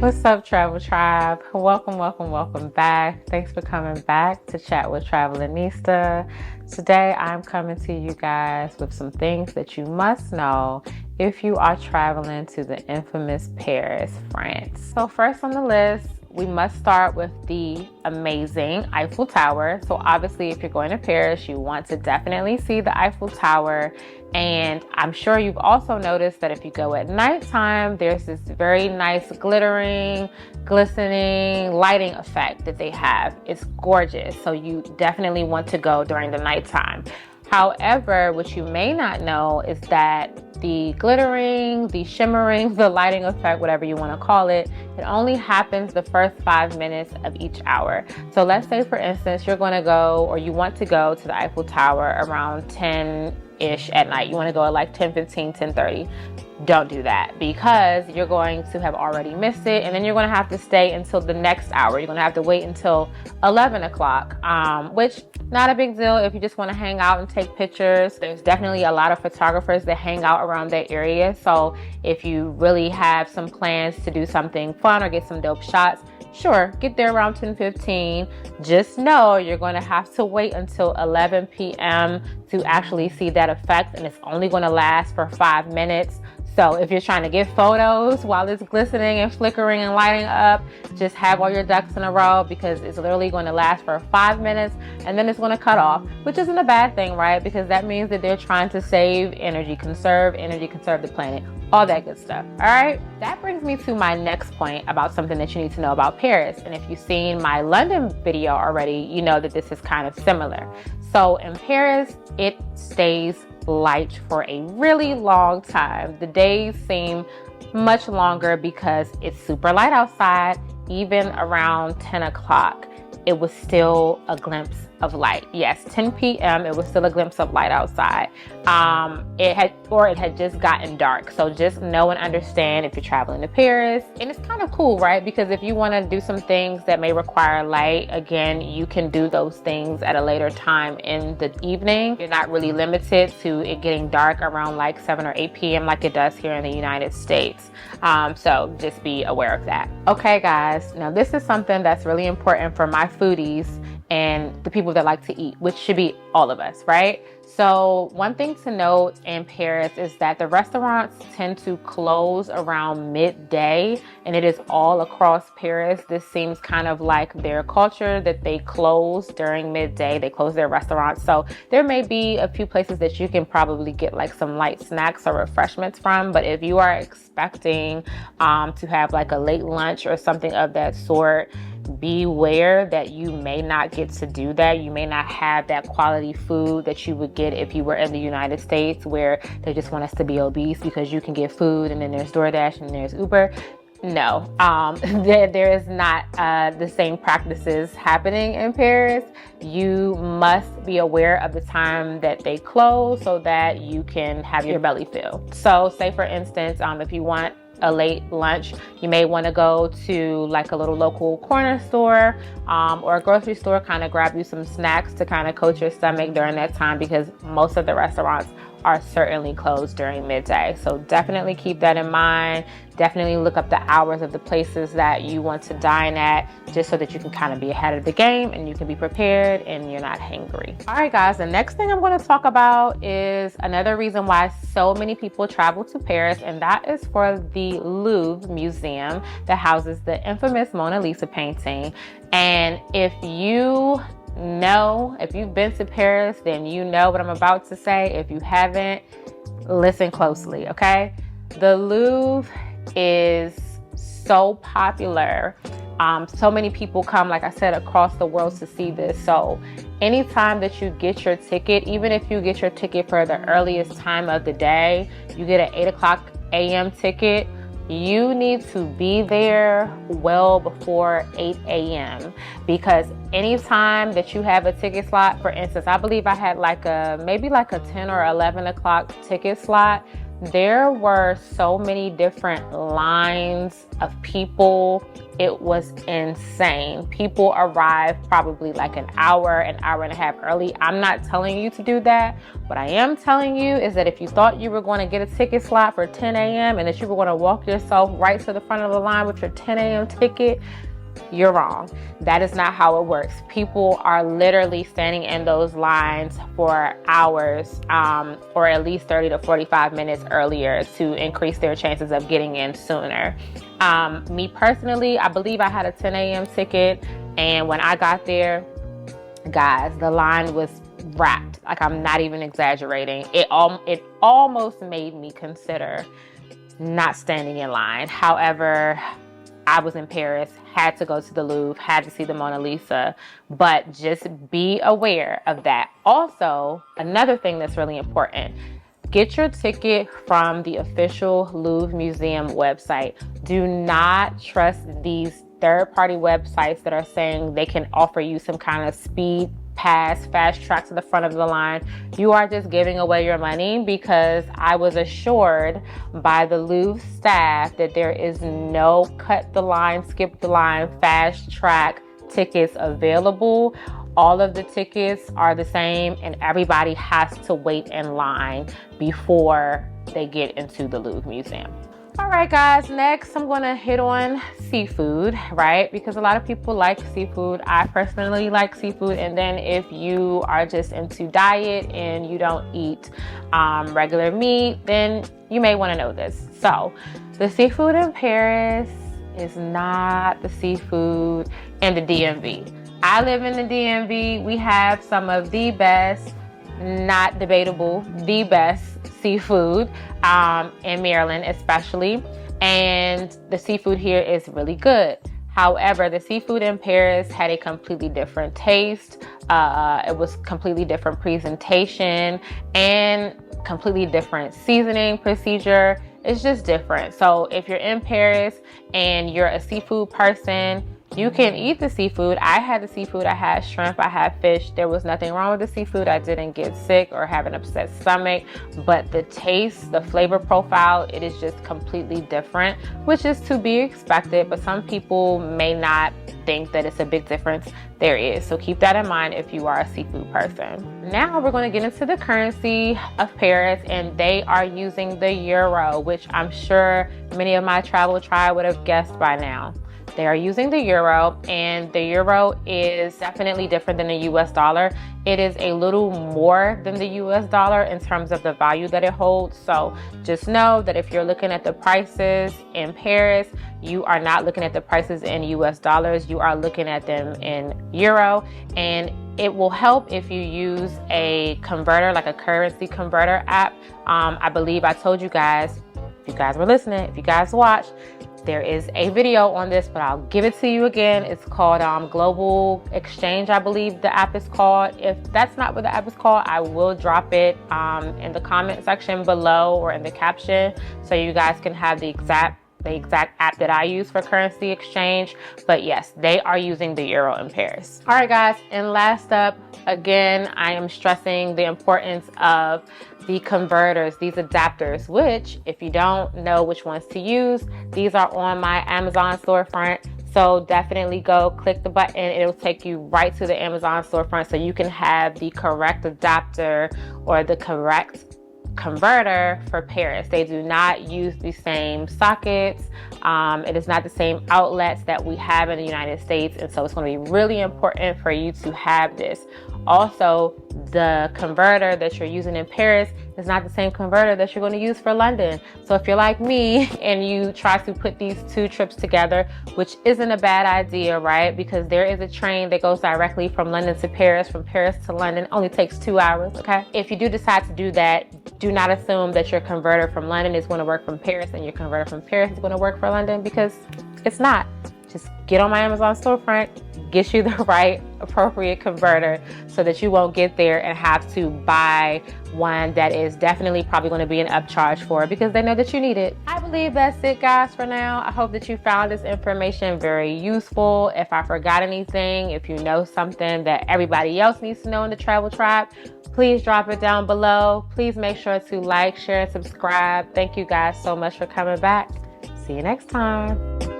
What's up, Travel Tribe? Welcome back. Thanks for coming back to Chat with Travelinista. Today, I'm coming to you guys with some things that you must know if you are traveling to the infamous Paris, France. So first on the list, we must start with the amazing Eiffel Tower. So obviously, if you're going to Paris, you want to definitely see the Eiffel Tower. And I'm sure you've also noticed that if you go at nighttime, there's this very nice glittering, glistening lighting effect that they have. It's gorgeous. So you definitely want to go during the nighttime. However, what you may not know is that the glittering, the shimmering, the lighting effect, whatever you want to call it, it only happens the first 5 minutes of each hour. So let's say, for instance, you're going to go, or you want to go to the Eiffel Tower around 10-ish at night. You want to go at like 10:15, 10:30. Don't do that, because you're going to have already missed it, and then you're going to have to stay until the next hour. You're going to have to wait until 11 o'clock, which not a big deal if you just want to hang out and take pictures. There's definitely a lot of photographers that hang out around that area. So if you really have some plans to do something fun or get some dope shots, sure, get there around 10:15. Just know you're going to have to wait until 11 p.m. to actually see that effect, and it's only going to last for 5 minutes. So if you're trying to get photos while it's glistening and flickering and lighting up, just have all your ducks in a row, because it's literally going to last for 5 minutes and then it's going to cut off, which isn't a bad thing, right? Because that means that they're trying to save energy, conserve the planet, all that good stuff. All right. That brings me to my next point about something that you need to know about Paris. And if you've seen my London video already, you know that this is kind of similar. So in Paris, it stays light for a really long time. The days seem much longer because it's super light outside. Even around 10 o'clock, it was still a glimpse of light. Yes, 10 p.m. it was still a glimpse of light outside. It had just gotten dark. So just know and understand if you're traveling to Paris. And it's kind of cool, right? Because if you want to do some things that may require light, again, you can do those things at a later time in the evening. You're not really limited to it getting dark around like 7 or 8 p.m. like it does here in the United States. So just be aware of that. Okay, guys. Now this is something that's really important for my foodies and the people that like to eat, which should be all of us, right? So one thing to note in Paris is that the restaurants tend to close around midday, and it is all across Paris. This seems kind of like their culture, that they close during midday. They close their restaurants. So there may be a few places that you can probably get like some light snacks or refreshments from. But if you are expecting to have like a late lunch or something of that sort, beware that you may not get to do that. You may not have that quality food that you would get if you were in the United States, where they just want us to be obese because you can get food and then there's DoorDash and there's Uber. No, there is not the same practices happening in Paris. You must be aware of the time that they close so that you can have your belly filled. So say, for instance, if you want a late lunch, you may want to go to like a little local corner store or a grocery store, kind of grab you some snacks to kind of coat your stomach during that time, because most of the restaurants are certainly closed during midday. So definitely keep that in mind. Definitely look up the hours of the places that you want to dine at, just so that you can kind of be ahead of the game and you can be prepared and you're not hangry. All right, guys, the next thing I'm going to talk about is another reason why so many people travel to Paris, and that is for the Louvre Museum that houses the infamous Mona Lisa painting. And if you've been to Paris, then you know what I'm about to say. If you haven't, listen closely, okay? The Louvre is so popular. So many people come, like I said, across the world to see this. So anytime that you get your ticket, even if you get your ticket for the earliest time of the day, you get an 8 o'clock a.m. ticket, you need to be there well before 8 a.m. because anytime that you have a ticket slot, for instance, I believe I had maybe like a 10 or 11 o'clock ticket slot, There were so many different lines of people. It was insane. People arrived probably like an hour and a half early. I'm not telling you to do that. What I am telling you is that if you thought you were going to get a ticket slot for 10 a.m. and that you were going to walk yourself right to the front of the line with your 10 a.m. ticket, you're wrong. That is not how it works. People are literally standing in those lines for hours, or at least 30 to 45 minutes earlier to increase their chances of getting in sooner. Me personally, I believe I had a 10 a.m. ticket, and when I got there, guys, the line was wrapped. Like, I'm not even exaggerating. It almost made me consider not standing in line. However, I was in Paris, had to go to the Louvre, had to see the Mona Lisa, but just be aware of that. Also, another thing that's really important, get your ticket from the official Louvre Museum website. Do not trust these third-party websites that are saying they can offer you some kind of speed pass, fast track to the front of the line. You are just giving away your money, because I was assured by the Louvre staff that there is no cut the line, skip the line, fast track tickets available. All of the tickets are the same, and everybody has to wait in line before they get into the Louvre Museum. All right, guys, next I'm going to hit on seafood, right? Because a lot of people like seafood. I personally like seafood. And then if you are just into diet and you don't eat regular meat, then you may want to know this. So the seafood in Paris is not the seafood in the DMV. I live in the DMV. We have some of the best, not debatable, the best seafood in Maryland especially, and the seafood here is really good. However, the seafood in Paris had a completely different taste. It was completely different presentation and completely different seasoning procedure. It's just different. So if you're in Paris and you're a seafood person, you can eat the seafood. I had the seafood. I had shrimp. I had fish. There was nothing wrong with the seafood. I didn't get sick or have an upset stomach. But the taste, the flavor profile, it is just completely different, which is to be expected. But some people may not think that it's a big difference. There is. So keep that in mind if you are a seafood person. Now we're going to get into the currency of Paris, and they are using the euro, which I'm sure many of my travel tribe would have guessed by now. They are using the euro, and the euro is definitely different than the US dollar. It is a little more than the US dollar in terms of the value that it holds. So just know that if you're looking at the prices in Paris, you are not looking at the prices in US dollars. You are looking at them in euro, and it will help if you use a converter, like a currency converter app. I believe I told you guys, if you guys were listening, if you guys watched, there is a video on this, but I'll give it to you again. It's called Global Exchange, I believe the app is called. If that's not what the app is called, I will drop it in the comment section below or in the caption, so you guys can have the exact app that I use for currency exchange. But yes, they are using the euro in Paris. All right, guys, and last up, again, I am stressing the importance of the converters, these adapters, which, if you don't know which ones to use, these are on my Amazon storefront. So definitely go click the button. It'll take you right to the Amazon storefront so you can have the correct adapter or the correct converter for Paris. They do not use the same sockets. It is not the same outlets that we have in the United States, and so it's going to be really important for you to have this. Also, the converter that you're using in Paris is not the same converter that you're going to use for London. So if you're like me and you try to put these two trips together, which isn't a bad idea, right? Because there is a train that goes directly from London to Paris, from Paris to London. It only takes 2 hours, okay? If you do decide to do that, do not assume that your converter from London is going to work from Paris and your converter from Paris is going to work for London, because it's not. Just get on my Amazon storefront, get you the right appropriate converter so that you won't get there and have to buy one that is definitely probably going to be an upcharge for, because they know that you need it. I believe believe that's it, guys, for now. I hope that you found this information very useful. If I forgot anything, if you know something that everybody else needs to know in the Travel Tribe, please drop it down below. Please make sure to like, share, and subscribe. Thank you guys so much for coming back. See you next time.